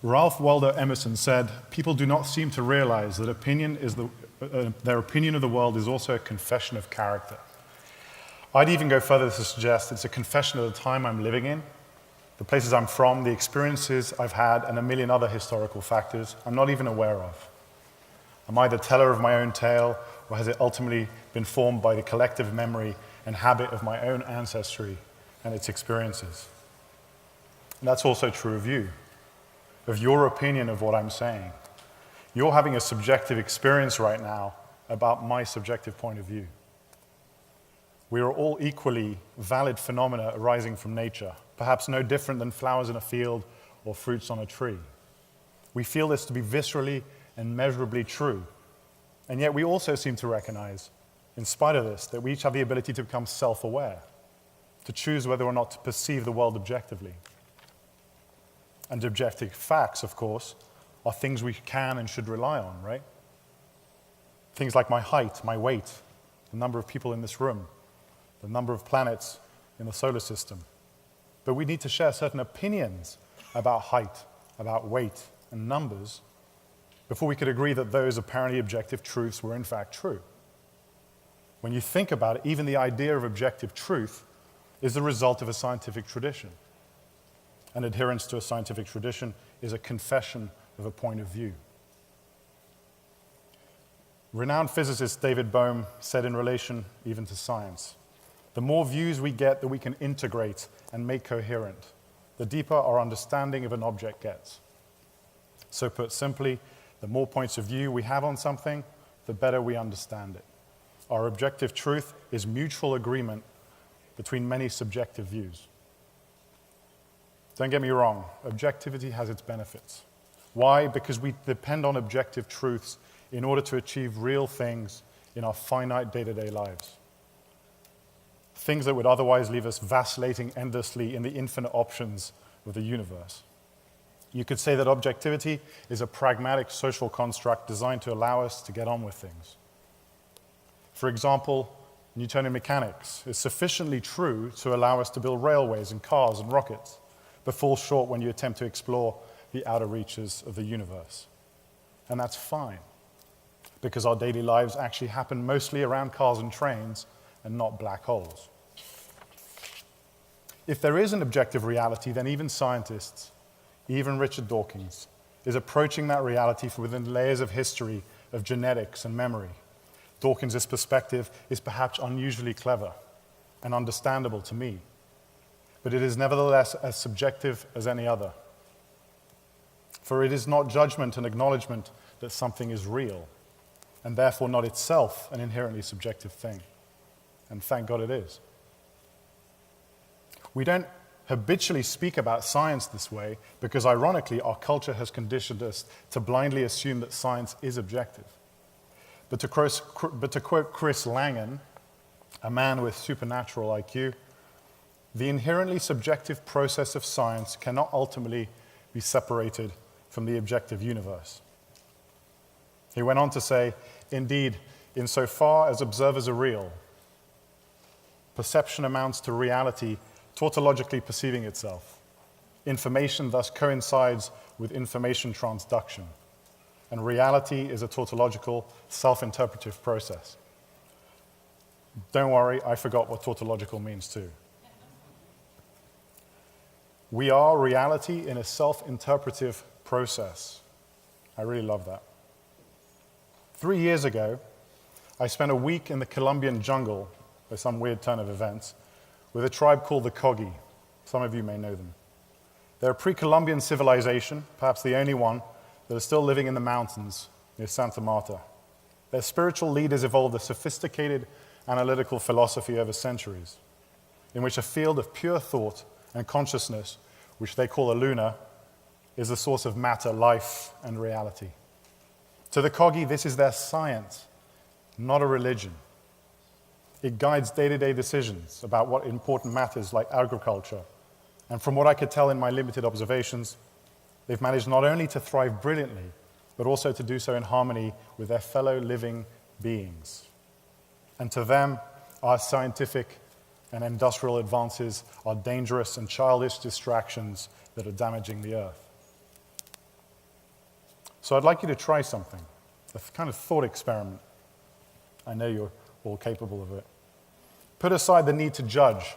Ralph Waldo Emerson said, "People do not seem to realize that their opinion of the world is also a confession of character." I'd even go further to suggest it's a confession of the time I'm living in, the places I'm from, the experiences I've had, and a million other historical factors I'm not even aware of. Am I the teller of my own tale, or has it ultimately been formed by the collective memory and habit of my own ancestry and its experiences? And that's also true of you, of your opinion of what I'm saying. You're having a subjective experience right now about my subjective point of view. We are all equally valid phenomena arising from nature, perhaps no different than flowers in a field or fruits on a tree. We feel this to be viscerally and measurably true, and yet we also seem to recognize, in spite of this, that we each have the ability to become self-aware, to choose whether or not to perceive the world objectively. And objective facts, of course, are things we can and should rely on, right? Things like my height, my weight, the number of people in this room, the number of planets in the solar system. But we need to share certain opinions about height, about weight, and numbers before we could agree that those apparently objective truths were in fact true. When you think about it, even the idea of objective truth is the result of a scientific tradition. And adherence to a scientific tradition is a confession of a point of view. Renowned physicist David Bohm said in relation even to science, the more views we get that we can integrate and make coherent, the deeper our understanding of an object gets. So put simply, the more points of view we have on something, the better we understand it. Our objective truth is mutual agreement between many subjective views. Don't get me wrong, objectivity has its benefits. Why? Because we depend on objective truths in order to achieve real things in our finite day-to-day lives. Things that would otherwise leave us vacillating endlessly in the infinite options of the universe. You could say that objectivity is a pragmatic social construct designed to allow us to get on with things. For example, Newtonian mechanics is sufficiently true to allow us to build railways and cars and rockets, but falls short when you attempt to explore the outer reaches of the universe. And that's fine, because our daily lives actually happen mostly around cars and trains and not black holes. If there is an objective reality, then even scientists, even Richard Dawkins, is approaching that reality from within layers of history, of genetics and memory. Dawkins' perspective is perhaps unusually clever and understandable to me, but it is nevertheless as subjective as any other. For it is not judgment and acknowledgement that something is real, and therefore not itself an inherently subjective thing. And thank God it is. We don't habitually speak about science this way because, ironically, our culture has conditioned us to blindly assume that science is objective. But to quote Chris Langan, a man with supernatural IQ, the inherently subjective process of science cannot ultimately be separated from the objective universe. He went on to say, indeed, insofar as observers are real, perception amounts to reality tautologically perceiving itself. Information thus coincides with information transduction, and reality is a tautological, self-interpretive process. Don't worry, I forgot what tautological means too. We are reality in a self-interpretive process. I really love that. 3 years ago, I spent a week in the Colombian jungle, by some weird turn of events, with a tribe called the Kogi. Some of you may know them. They're a pre-Columbian civilization, perhaps the only one, that are still living in the mountains near Santa Marta. Their spiritual leaders evolved a sophisticated analytical philosophy over centuries, in which a field of pure thought and consciousness, which they call a luna, is the source of matter, life, and reality. To the Kogi, this is their science, not a religion. It guides day-to-day decisions about what important matters like agriculture And from what I could tell in my limited observations, they've managed not only to thrive brilliantly, but also to do so in harmony with their fellow living beings. And to them, our scientific and industrial advances are dangerous and childish distractions that are damaging the earth. So I'd like you to try something, a kind of thought experiment. I know you're all capable of it. Put aside the need to judge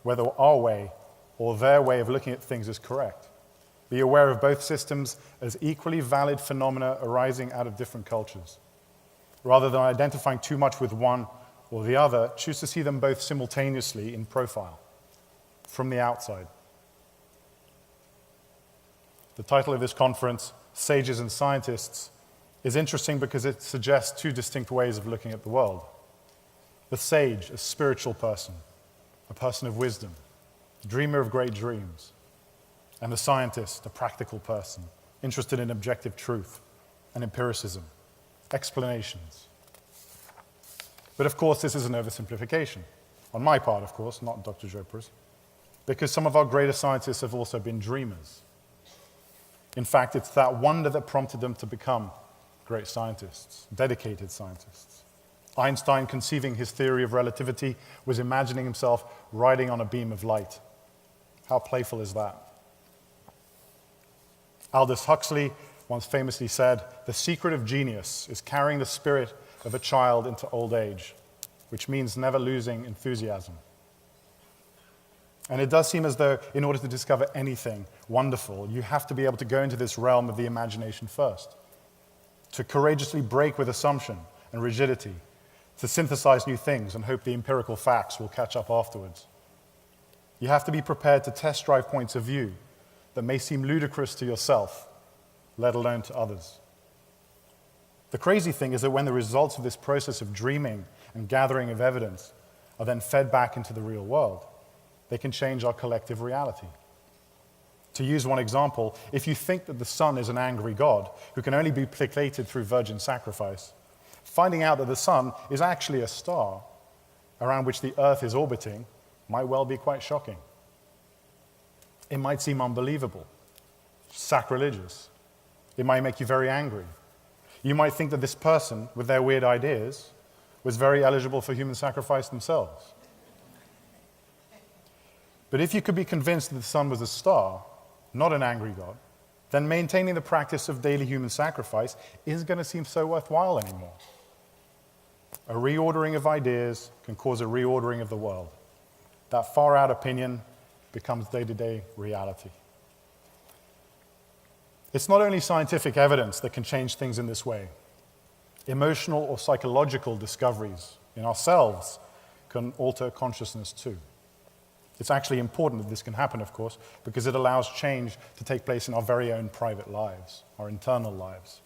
whether our way or their way of looking at things is correct. Be aware of both systems as equally valid phenomena arising out of different cultures. Rather than identifying too much with one or the other, choose to see them both simultaneously in profile, from the outside. The title of this conference, Sages and Scientists, is interesting because it suggests two distinct ways of looking at the world. The sage, a spiritual person, a person of wisdom, a dreamer of great dreams, and the scientist, a practical person, interested in objective truth and empiricism, explanations. But of course, this is an oversimplification. On my part, of course, not Dr. Chopra's, because some of our greatest scientists have also been dreamers. In fact, it's that wonder that prompted them to become great scientists, dedicated scientists. Einstein, conceiving his theory of relativity, was imagining himself riding on a beam of light. How playful is that? Aldous Huxley once famously said, "The secret of genius is carrying the spirit of a child into old age, which means never losing enthusiasm." And it does seem as though in order to discover anything wonderful, you have to be able to go into this realm of the imagination first, to courageously break with assumption and rigidity, to synthesize new things and hope the empirical facts will catch up afterwards. You have to be prepared to test drive points of view that may seem ludicrous to yourself, let alone to others. The crazy thing is that when the results of this process of dreaming and gathering of evidence are then fed back into the real world, they can change our collective reality. To use one example, if you think that the sun is an angry god who can only be placated through virgin sacrifice, finding out that the sun is actually a star around which the earth is orbiting might well be quite shocking. It might seem unbelievable, sacrilegious. It might make you very angry. You might think that this person, with their weird ideas, was very eligible for human sacrifice themselves. But if you could be convinced that the sun was a star, not an angry god, then maintaining the practice of daily human sacrifice isn't going to seem so worthwhile anymore. A reordering of ideas can cause a reordering of the world. That far-out opinion becomes day-to-day reality. It's not only scientific evidence that can change things in this way. Emotional or psychological discoveries in ourselves can alter consciousness too. It's actually important that this can happen, of course, because it allows change to take place in our very own private lives, our internal lives.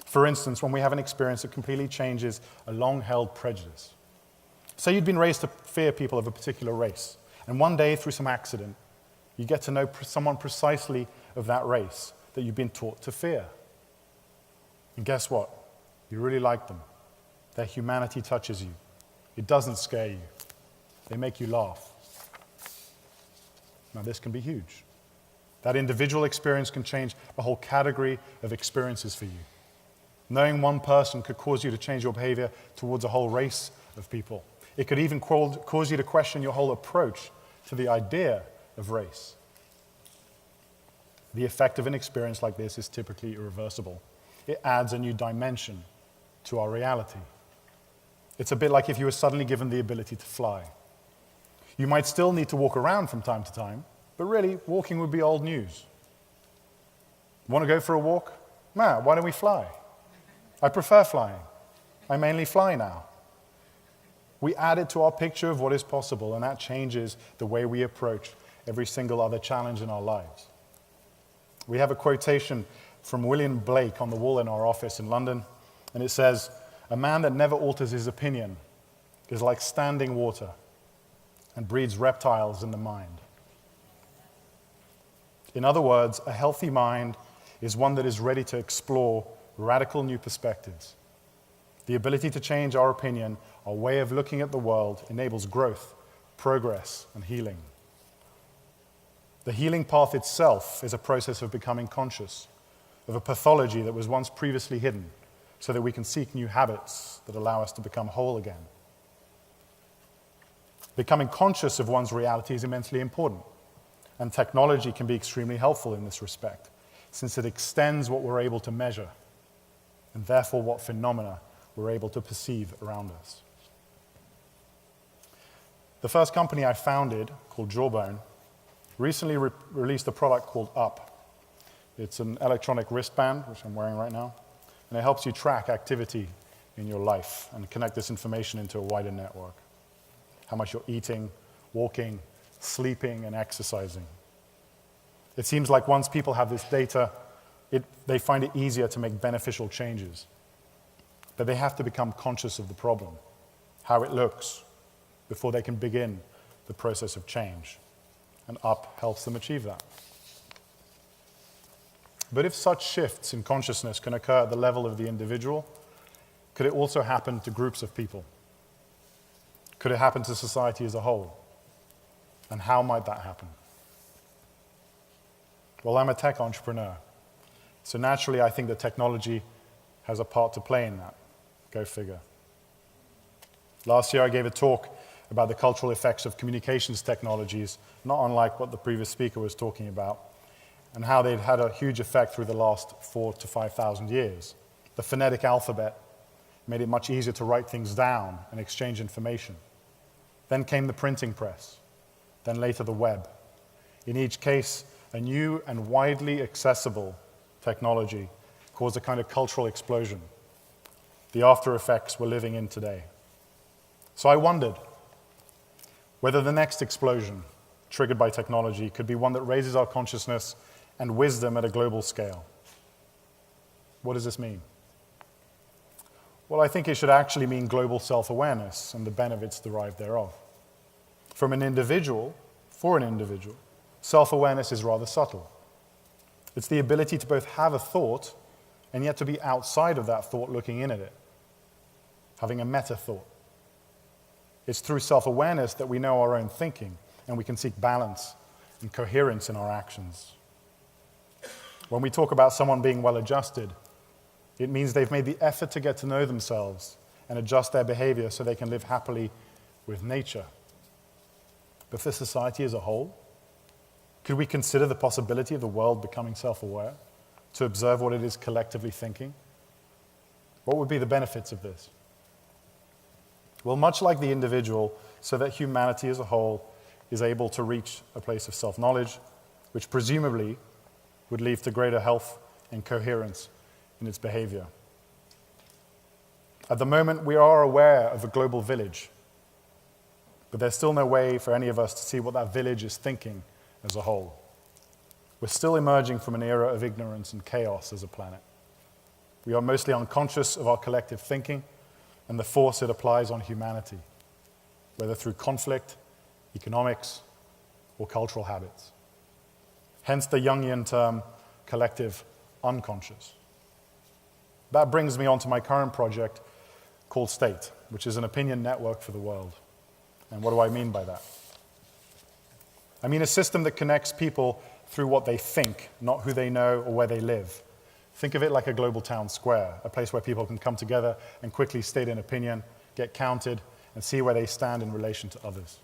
For instance, when we have an experience that completely changes a long-held prejudice. Say you'd been raised to fear people of a particular race, and one day, through some accident, you get to know someone precisely of that race that you've been taught to fear. And guess what? You really like them. Their humanity touches you. It doesn't scare you. They make you laugh. Now, this can be huge. That individual experience can change a whole category of experiences for you. Knowing one person could cause you to change your behavior towards a whole race of people. It could even cause you to question your whole approach to the idea of race. The effect of an experience like this is typically irreversible. It adds a new dimension to our reality. It's a bit like if you were suddenly given the ability to fly. You might still need to walk around from time to time, but really, walking would be old news. Want to go for a walk? Nah, why don't we fly? I prefer flying. I mainly fly now. We add it to our picture of what is possible, and that changes the way we approach every single other challenge in our lives. We have a quotation from William Blake on the wall in our office in London, and it says, "A man that never alters his opinion is like standing water and breeds reptiles in the mind." In other words, a healthy mind is one that is ready to explore radical new perspectives. The ability to change our opinion, our way of looking at the world, enables growth, progress, and healing. The healing path itself is a process of becoming conscious of a pathology that was once previously hidden, so that we can seek new habits that allow us to become whole again. Becoming conscious of one's reality is immensely important, and technology can be extremely helpful in this respect, since it extends what we're able to measure, and therefore what phenomena we're able to perceive around us. The first company I founded, called Jawbone, recently released a product called Up. It's an electronic wristband, which I'm wearing right now, and it helps you track activity in your life and connect this information into a wider network. How much you're eating, walking, sleeping, and exercising. It seems like once people have this data, they find it easier to make beneficial changes. But they have to become conscious of the problem, how it looks, before they can begin the process of change. And Up helps them achieve that. But if such shifts in consciousness can occur at the level of the individual, could it also happen to groups of people? Could it happen to society as a whole? And how might that happen? Well, I'm a tech entrepreneur, so naturally I think that technology has a part to play in that. Go figure. Last year I gave a talk about the cultural effects of communications technologies, not unlike what the previous speaker was talking about, and how they'd had a huge effect through the last 4,000 to 5,000 years. The phonetic alphabet made it much easier to write things down and exchange information. Then came the printing press, then later the web. In each case, a new and widely accessible technology caused a kind of cultural explosion. The after effects we're living in today. So I wondered whether the next explosion triggered by technology could be one that raises our consciousness and wisdom at a global scale. What does this mean? Well, I think it should actually mean global self-awareness and the benefits derived thereof. From an individual, for an individual, self-awareness is rather subtle. It's the ability to both have a thought and yet to be outside of that thought looking in at it, having a meta-thought. It's through self-awareness that we know our own thinking and we can seek balance and coherence in our actions. When we talk about someone being well-adjusted, it means they've made the effort to get to know themselves and adjust their behavior so they can live happily with nature. But for society as a whole, could we consider the possibility of the world becoming self-aware to observe what it is collectively thinking? What would be the benefits of this? Well, much like the individual, so that humanity as a whole is able to reach a place of self-knowledge, which presumably would lead to greater health and coherence in its behavior. At the moment, we are aware of a global village, but there's still no way for any of us to see what that village is thinking as a whole. We're still emerging from an era of ignorance and chaos as a planet. We are mostly unconscious of our collective thinking and the force it applies on humanity, whether through conflict, economics, or cultural habits. Hence the Jungian term, collective unconscious. That brings me on to my current project called State, which is an opinion network for the world. And what do I mean by that? I mean a system that connects people through what they think, not who they know or where they live. Think of it like a global town square, a place where people can come together and quickly state an opinion, get counted, and see where they stand in relation to others.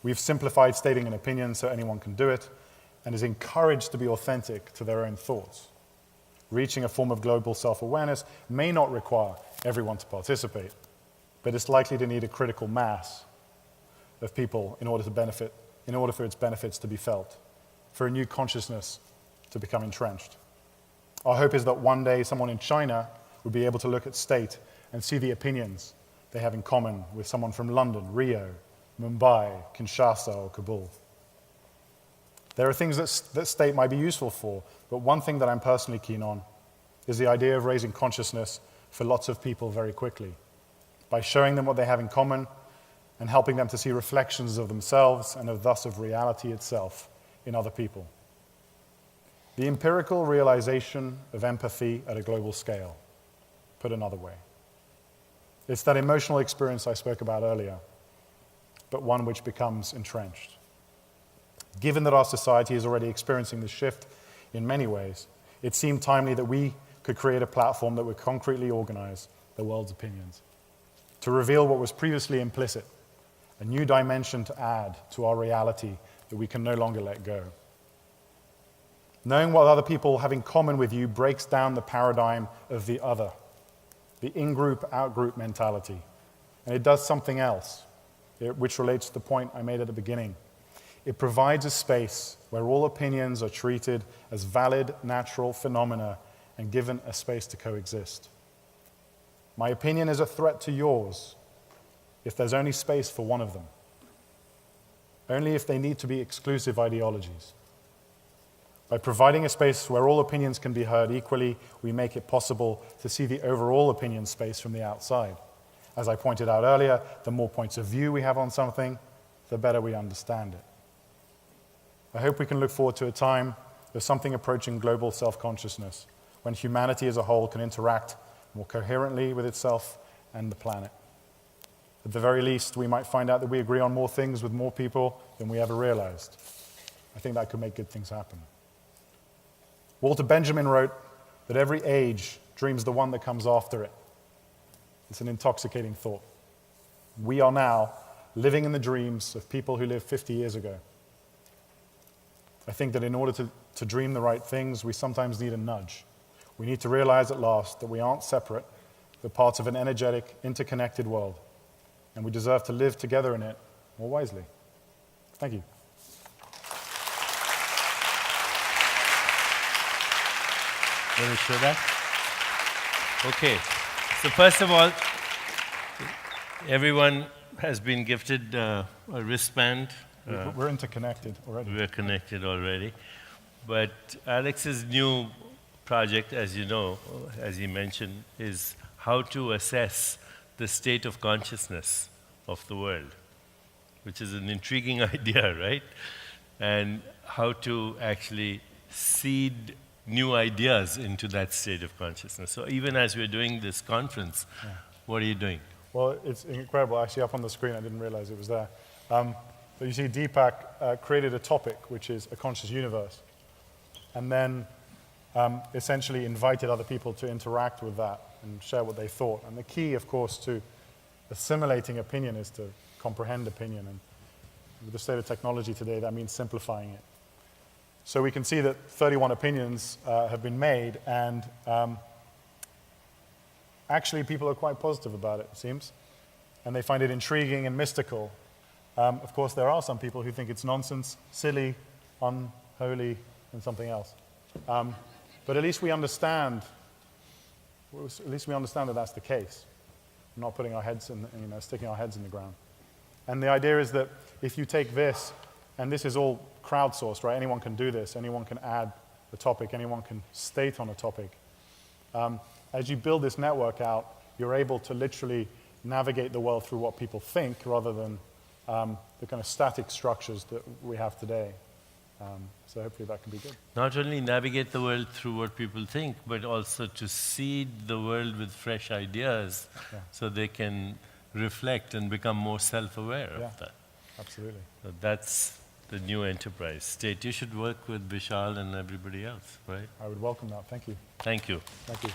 We've simplified stating an opinion so anyone can do it, and is encouraged to be authentic to their own thoughts. Reaching a form of global self-awareness may not require everyone to participate, but it's likely to need a critical mass of people in order for its benefits to be felt, for a new consciousness to become entrenched. Our hope is that one day someone in China would be able to look at State and see the opinions they have in common with someone from London, Rio, Mumbai, Kinshasa, or Kabul. There are things that State might be useful for, but one thing that I'm personally keen on is the idea of raising consciousness for lots of people very quickly, by showing them what they have in common and helping them to see reflections of themselves and thus of reality itself in other people. The empirical realization of empathy at a global scale, put another way. It's that emotional experience I spoke about earlier, but one which becomes entrenched. Given that our society is already experiencing this shift in many ways, it seemed timely that we could create a platform that would concretely organize the world's opinions, to reveal what was previously implicit, a new dimension to add to our reality that we can no longer let go. Knowing what other people have in common with you breaks down the paradigm of the other, the in-group, out-group mentality. And it does something else, which relates to the point I made at the beginning. It provides a space where all opinions are treated as valid, natural phenomena and given a space to coexist. My opinion is a threat to yours if there's only space for one of them, only if they need to be exclusive ideologies. By providing a space where all opinions can be heard equally, we make it possible to see the overall opinion space from the outside. As I pointed out earlier, the more points of view we have on something, the better we understand it. I hope we can look forward to a time of something approaching global self-consciousness, when humanity as a whole can interact more coherently with itself and the planet. At the very least, we might find out that we agree on more things with more people than we ever realized. I think that could make good things happen. Walter Benjamin wrote that every age dreams the one that comes after it. It's an intoxicating thought. We are now living in the dreams of people who lived 50 years ago. I think that in order to dream the right things, we sometimes need a nudge. We need to realize at last that we aren't separate, we're parts of an energetic, interconnected world, and we deserve to live together in it more wisely. Thank you. Want to show that? Okay. So first of all, everyone has been gifted a wristband. We're interconnected already. We're connected already. But Alex's new project, as you know, as he mentioned, is how to assess the state of consciousness of the world, which is an intriguing idea, right? And how to actually seed new ideas into that state of consciousness. So even as we're doing this conference, what are you doing? Well, it's incredible. Actually, up on the screen, I didn't realize it was there. But you see, Deepak created a topic, which is a conscious universe, and then essentially invited other people to interact with that and share what they thought. And the key, of course, to assimilating opinion is to comprehend opinion. And with the state of technology today, that means simplifying it. So we can see that 31 opinions have been made, and actually people are quite positive about it, it seems. And they find it intriguing and mystical. Of course, there are some people who think it's nonsense, silly, unholy, and something else. But at least we understand. That that's the case. We're not putting our heads in, sticking our heads in the ground. And the idea is that if you take this, and this is all crowdsourced, right? Anyone can do this. Anyone can add a topic. Anyone can state on a topic. As you build this network out, you're able to literally navigate the world through what people think rather than the kind of static structures that we have today. So hopefully that can be good. Not only navigate the world through what people think, but also to seed the world with fresh ideas so they can reflect and become more self-aware of that. Absolutely. So that's the new enterprise state. You should work with Vishal and everybody else, right? I would welcome that. Thank you. Thank you. Thank you.